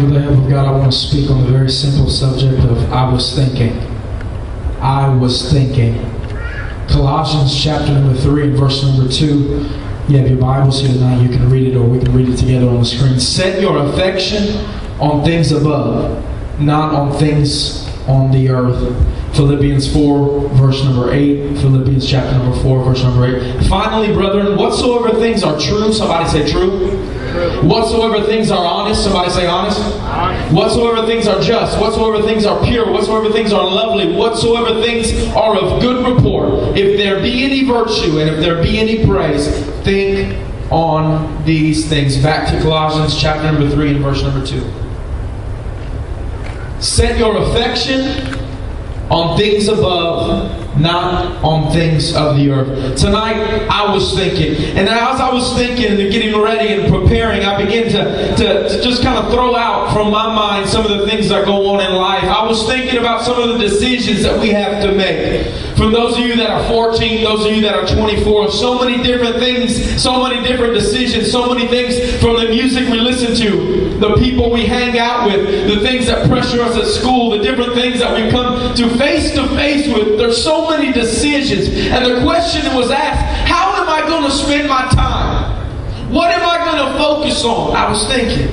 With the help of God, I want to speak on the very simple subject of I was thinking. I was thinking. Colossians chapter number 3 and verse number 2. You have your Bibles here tonight. You can read it, or we can read it together on the screen. Set your affection on things above, not on things on the earth. Philippians 4 verse number 8. Philippians chapter number 4 verse number 8. Finally, brethren, whatsoever things are true, somebody say true. Whatsoever things are honest, somebody say honest. Whatsoever things are just, whatsoever things are pure, whatsoever things are lovely, whatsoever things are of good report, if there be any virtue and if there be any praise, think on these things. Back to Colossians chapter number 3 and verse number 2. Set your affection on things above, not on things of the earth. Tonight, I was thinking, and as I was thinking and getting ready and preparing, I began to just kind of throw out from my mind some of the things that go on in life. I was thinking about some of the decisions that we have to make. For those of you that are 14, those of you that are 24, so many different things, so many different decisions, so many things from the music we listen to, the people we hang out with, the things that pressure us at school, the different things that we come to face with. There's so many decisions. And the question was asked, how am I going to spend my time? What am I going to focus on? I was thinking,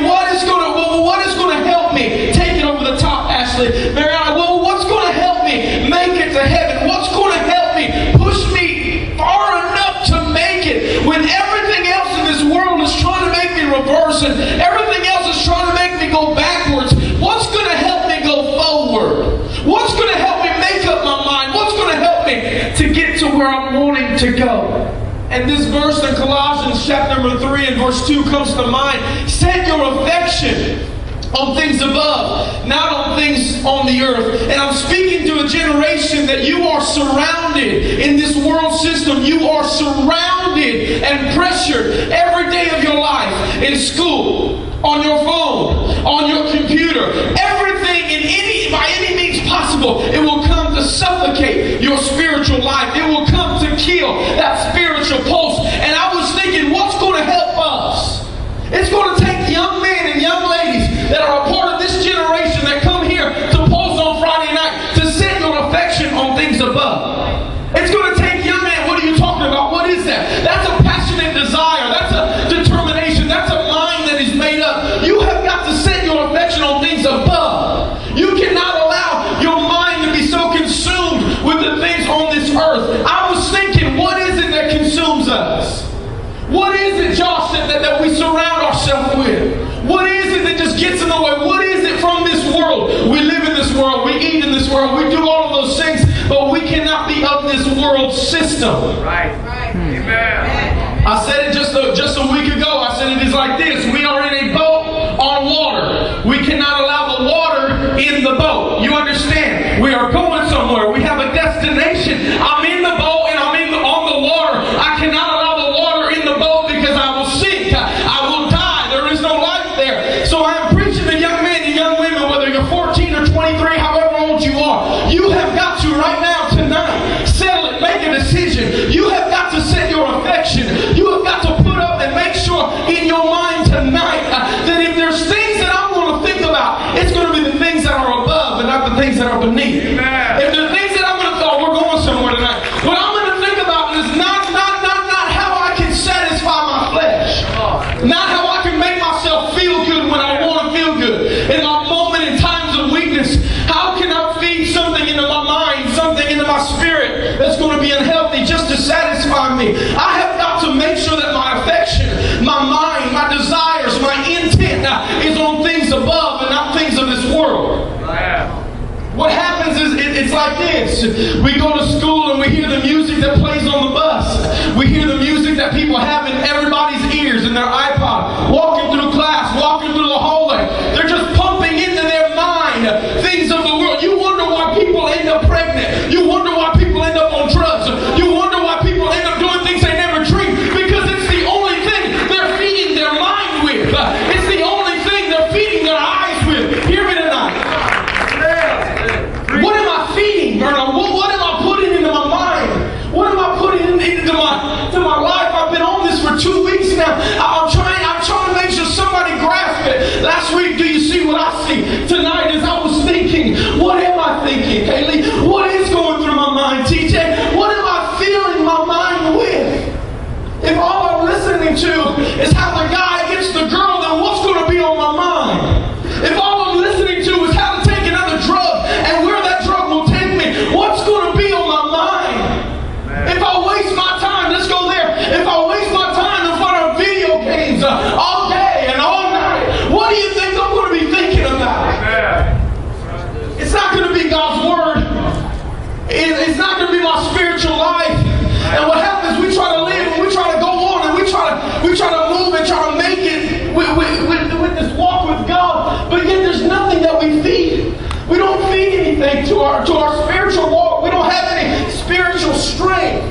what is going to help me take it over the top, Ashley? Mariana, well, what's going to help me make it to heaven? What's going to help me push me far enough to make it when everything else in this world is trying to make me reverse and everything else is trying to make me go backwards? What's going to help me go forward? What's going to help me make up my mind? What's going to help me to get to where I'm wanting to go? And this verse in Colossians chapter number 3 and verse 2 comes to mind. Set your affection on things above, not on things on the earth. And I'm speaking to a generation that you are surrounded in this world system. You are surrounded and pressured every day of your life, in school, on your phone, on your computer. Everything by any means possible, it will come to suffocate your spiritual life. It will come to kill that spiritual pulse. And I was thinking, what's going to help us? It's going to take young men and young ladies that are a part of this generation that come here to Pulse on Friday night to set your affection on things above. It's going to take young men. What are you talking about? What is that? That's a passionate desire. That's a determination. That's a mind that is made up. You have got to set your affection on things above. You cannot allow your mind to be so consumed with the things on this earth. I was thinking, what is it that consumes us? What is it, Josh, that we surround ourselves with? What is it that just gets in the way? What is it from this world? We live in this world. We eat in this world. We do all of those things, but we cannot be of this world system. Right. Amen. I said it just a week ago. I said it is like this. We are in a boat on water. We cannot allow the water in the boat. You understand? We are going somewhere. We have a destination. I'm in the boat and I'm on the water. I cannot allow the water in the boat because I will sink. I will die. There is no life there. So I am preaching to young men and young women, whether you're 14 or 23, however old you are. You have got to right now, tonight, settle it. Make a decision. You have got to set your affection. You have got to put up and make sure in your mind tonight that if there's things that I'm going to think about, it's going to be the things that are above and not the things that are beneath. Amen. If there's things that I'm going to thought, we're going somewhere tonight. What I'm going to think about is not how I can satisfy my flesh. Not how I can make myself feel good when I want to feel good. In my moment in times of weakness, how can I feed something into my mind, something into my spirit that's going to be unhealthy just to satisfy me? I have got to make sure that my affection, my mind, my desires, my intent is on things above and not things of this world. What happens is it's like this. We go to school and we hear the music that plays on the bus. We hear the music that people have in everybody's ears in their iPod. Walking through class, walking through the hallway. They're just pumping into their mind things of the world. You wonder why people end up pregnant. You wonder why people end up on drugs. You wonder why people end up doing things they never dreamed. Because it's the only thing they're feeding their mind with. It's the only thing they're feeding their eyes with. Hear me tonight. What am I feeding, Myrna? What am I putting into my mind? What am I putting into my life? I've been on this for 2 weeks now. I'm trying Last week, do you see what I see? Tonight, as I was thinking, what am I thinking, Kaylee? What is going through my mind, TJ? What am I filling my mind with? If all I'm listening to is how the guy gets the girl, then what's going to be on my mind? If all I'm listening to is how to take another drug and where that drug will take me, what's going to be on my mind? If I waste my time, let's go there. If I waste my time in front of video games all day and all night, what do you think I'm going to be thinking about? It's not going to be God's Word. It's not going to be my spiritual life. And what happens, we try to live and we try to go on and we try to move and try to make it with this walk with God. But yet there's nothing that we feed. We don't feed anything to our spiritual walk. We don't have any spiritual strength.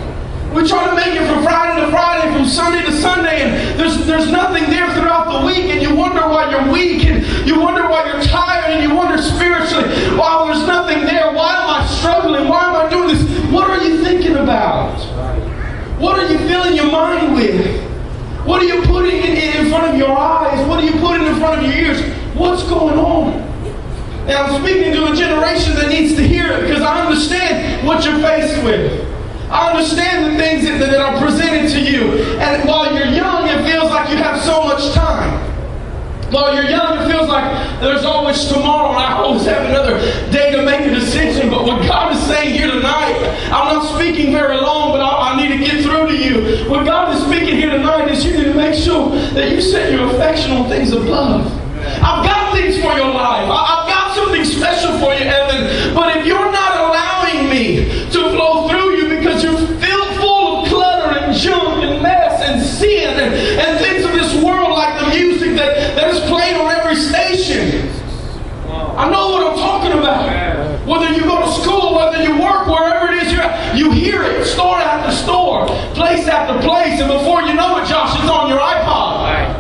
We try to make it from Friday to Friday, from Sunday to Sunday, and there's nothing there throughout the week, and you wonder why you're weak, and you wonder why you're tired, and you wonder spiritually, why there's nothing there. Why am I struggling? Why am I doing this? What are you thinking about? What are you filling your mind with? What are you putting in front of your eyes? What are you putting in front of your ears? What's going on? And I'm speaking to a generation that needs to hear it, because I understand what you're faced with. I understand the things that are presented to you. And while you're young, it feels like you have so much time. While you're young, it feels like there's always tomorrow, and I always have another day to make a decision. But what God is saying here tonight, I'm not speaking very long, but I need to get through to you. What God is speaking here tonight is you need to make sure that you set your affection on things above. I've got things for your life. I've got something special for you, Evan. But if you're not allowing me to flow through you because you're filled full of clutter and junk and mess and sin and things of this world, like the music that is played on every station. I know what I'm talking about. Whether you go to school, whether you work, wherever it is you're at, you hear it, store after store, place after place, and before you know it, Josh, it's on your iPod.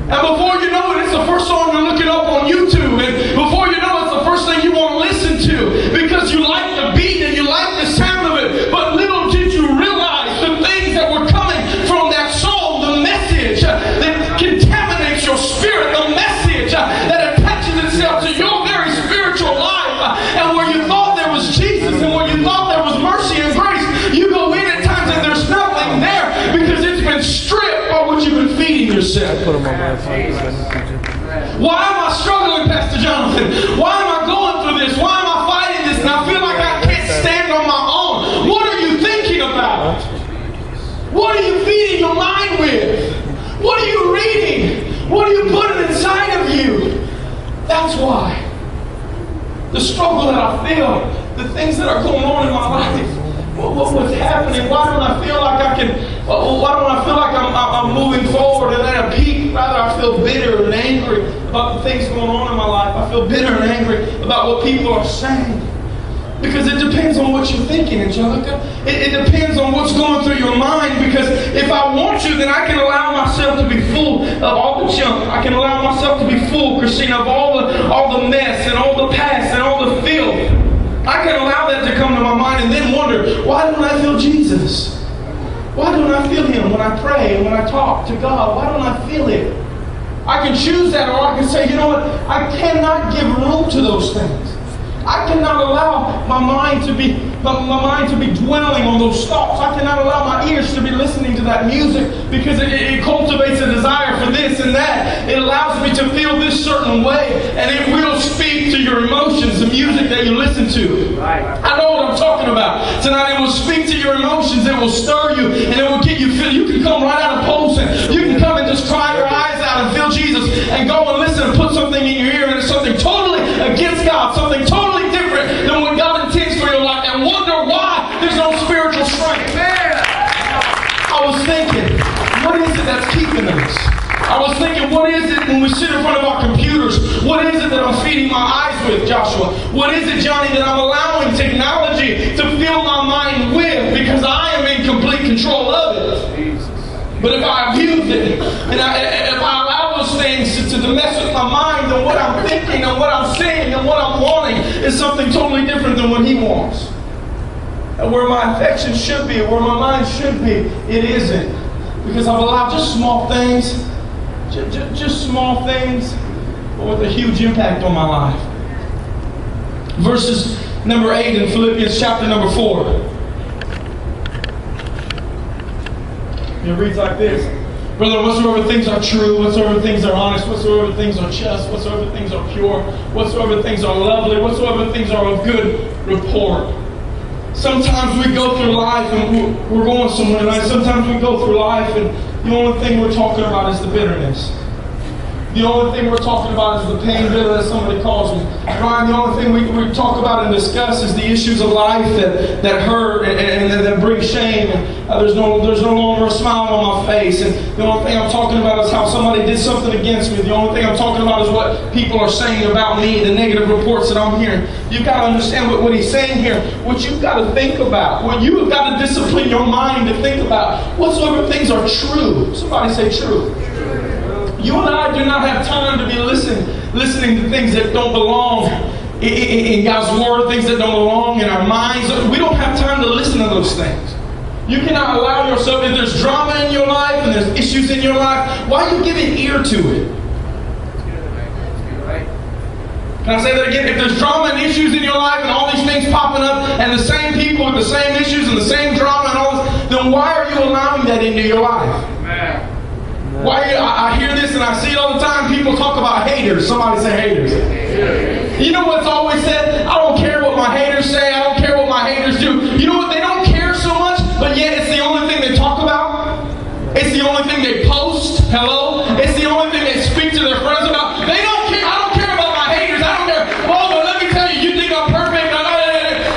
And before you know it, it's the first song you're looking up on YouTube. And before you know it, it's the first thing you want to listen to because you like the beat and you like the sound of it. But little did you realize the things that were coming from that song, the message that contaminates your spirit, the message that attaches itself to your very spiritual life. And where you thought there was Jesus and where you thought there was mercy and grace, you go in at times and there's nothing there because it's been stripped by what you've been feeding yourself. Why am I struggling, Pastor Jonathan? Why am I going through this? Why am I fighting this? And I feel like I can't stand on my own. What are you thinking about? What are you feeding your mind with? What are you reading? What are you putting inside of you? That's why. The struggle that I feel, the things that are going on in my life, what's happening? Why don't I feel like why don't I feel like I'm moving forward and at a peak? Rather, I feel bitter and angry about the things going on in my life. I feel bitter and angry about what people are saying. Because it depends on what you're thinking, Angelica. It depends on what's going through your mind. Because if I want to, then I can allow myself to be full of all the junk. I can allow myself to be full, Christina, of all the mess and all the past and all the filth. I can allow that to come to my mind and then wonder, why don't I feel Jesus? Why don't I feel Him when I pray and when I talk to God? Why don't I feel it? I can choose that, or I can say, you know what? I cannot give room to those things. I cannot allow my mind to be dwelling on those thoughts. I cannot allow my ears to be listening to that music because it cultivates a desire for this and that. It allows me to feel this certain way, and it will speak to your emotions, the music that you listen to. Right. I know what I'm talking about. Tonight it will speak to your emotions, it will stir you, and it will get you feel. You can come right out of Polson. You can come and just cry your eyes out and feel Jesus and go and listen and put something in your ear, and it's something totally against God, something totally different than what God intends for your life, and wonder why there's no spiritual strength. I was thinking, what is it that's keeping us? I was thinking, what is it when we sit in front of our computers? What is it that I'm feeding my eyes with, Joshua? What is it, Johnny, that I'm allowing technology to fill my mind with because I am in complete control of it? But if I abuse it, and if I allow those things to mess with my mind, then what I'm thinking and what I'm saying and what I'm wanting is something totally different than what He wants. And where my affection should be, where my mind should be, it isn't. Because I've allowed just small things, just small things but with a huge impact on my life. Verses number 8 in Philippians chapter number 4. It reads like this. Brethren, whatsoever things are true, whatsoever things are honest, whatsoever things are just, whatsoever things are pure, whatsoever things are lovely, whatsoever things are of good report. Sometimes we go through life and we're going somewhere, right? Sometimes we go through life and the only thing we're talking about is the bitterness. The only thing we're talking about is the pain bitter that somebody calls me. Ryan, the only thing we talk about and discuss is the issues of life that hurt and that bring shame. And there's no longer a smile on my face. And the only thing I'm talking about is how somebody did something against me. The only thing I'm talking about is what people are saying about me, the negative reports that I'm hearing. You've got to understand what he's saying here. What you've got to think about. What you've got to discipline your mind to think about. Whatsoever things are true. Somebody say true. You and I do not have time to be listening to things that don't belong in God's Word, things that don't belong in our minds. We don't have time to listen to those things. You cannot allow yourself, if there's drama in your life and there's issues in your life, why are you giving ear to it? Can I say that again? If there's drama and issues in your life and all these things popping up and the same people with the same issues and the same drama and all this, then why are you allowing that into your life? Amen. I hear this and I see it all the time. People talk about haters. Somebody say haters. You know what's always said? I don't care what my haters say. I don't care what my haters do. You know what? They don't care so much, but yet it's the only thing they talk about. It's the only thing they post. Hello? It's the only thing they speak to their friends about. They don't care. I don't care about my haters. I don't care. Oh, but let me tell you, you think I'm perfect.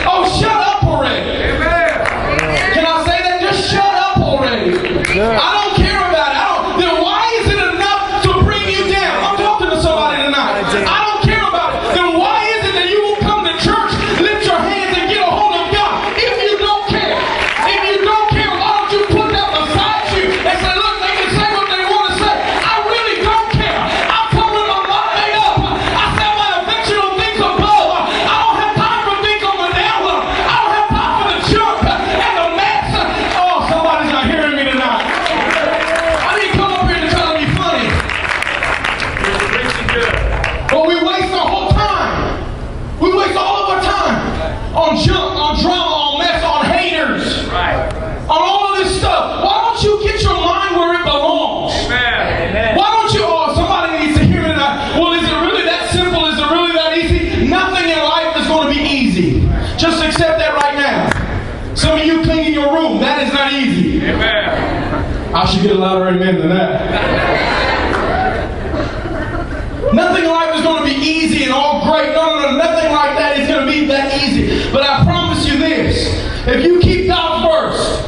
Oh, shut up already. Can I say that? Just shut up already. I don't care about it. Then why is it enough to bring you down? I'm talking to somebody tonight. I don't care about it. Then why is it that you will come to church, lift your hands and get a hold of God? If you don't care, why don't you put that beside you and say, look, they can say what they want to say. I really don't care. I'm coming my mind made up. I set my affection on things above. I don't have time for things on the down low. I don't have time for the junk and the mess. Oh, somebody's not hearing me tonight. But we waste our whole time. We waste all of our time on junk, on drama, on mess, on haters, on all of this stuff. Why don't you get your mind where it belongs? Amen. Why don't you? Oh, somebody needs to hear me tonight. Well, is it really that simple? Is it really that easy? Nothing in life is going to be easy. Just accept that right now. Some of you cleaning your room, that is not easy. Amen. I should get a louder amen than that. Nothing in life is going to be easy and all great. No, nothing like that is going to be that easy. But I promise you this. If you keep God first,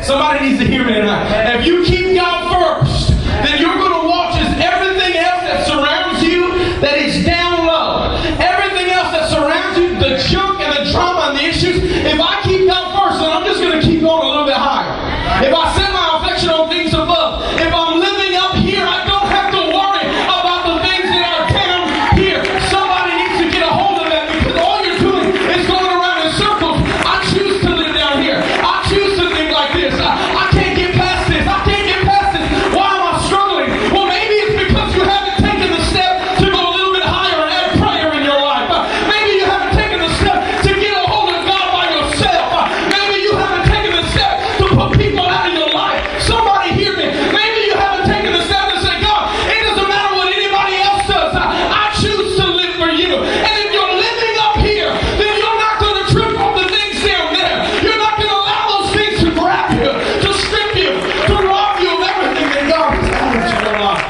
somebody needs to hear me tonight. If you keep God first, then you're going to watch as everything else that surrounds you that is down low. Everything else that surrounds you, the junk and the drama and the issues, if I keep God first, then I'm just going to keep going a little bit higher. If I set my affection on things above, if I'm living up here, I don't have to worry about the things that are down here. Somebody needs to get a hold of that, because all you're doing is going around in circles. I choose to live down here. I choose to think like this. I can't get past this. I can't get past this. Why am I struggling? Well, maybe it's because you haven't taken the step to go a little bit higher and add prayer in your life. Maybe you haven't taken the step to get a hold of God by yourself. Maybe you haven't taken the step to put people out of your life. Somebody hear me. Maybe you haven't taken the step to say, God, it doesn't matter what anybody else does. I choose to live for you. And if you're living up here, then you're not going to trip on the things down there. You're not going to allow those things to grab you, to strip you, to rob you of everything that God has added to your life.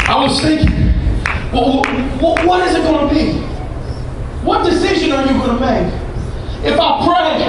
I was thinking, what is it going to be? What decision are you going to make? If I pray